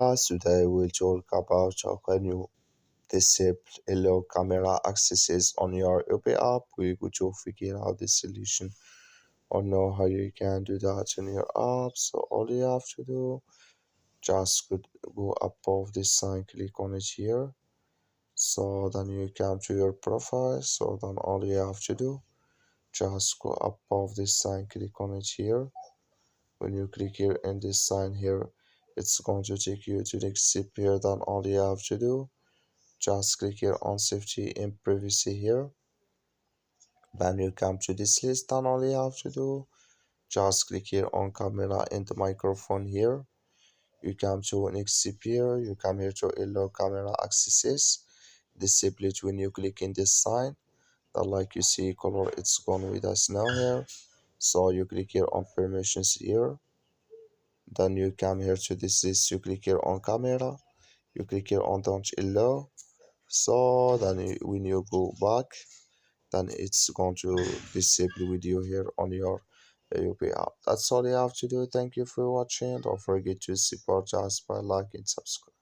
Today we'll talk about how can you disable allow camera accesses on your UP app. We're going to figure out the solution or know how you can do that in your app. So all you have to do, just go above this sign, click on it here. So then you come to your profile. So then all you have to do, just go above this sign, click on it here. When you click here in this sign here, it's going to take you to the next step here. Then all you have to do, just click here on safety and privacy here. Then you come to this list. Then all you have to do, just click here on camera and the microphone here. You come to next step here. You come here to allow camera accesses. Disable it when you click in this sign. Then like you see color, it's gone with us now here. So you click here on permissions here. Then you come here to this list. You click here on camera. You click here on don't allow. So then when you go back, then it's going to disable video here on your AOP app. That's all you have to do. Thank you for watching. Don't forget to support us by liking and subscribe.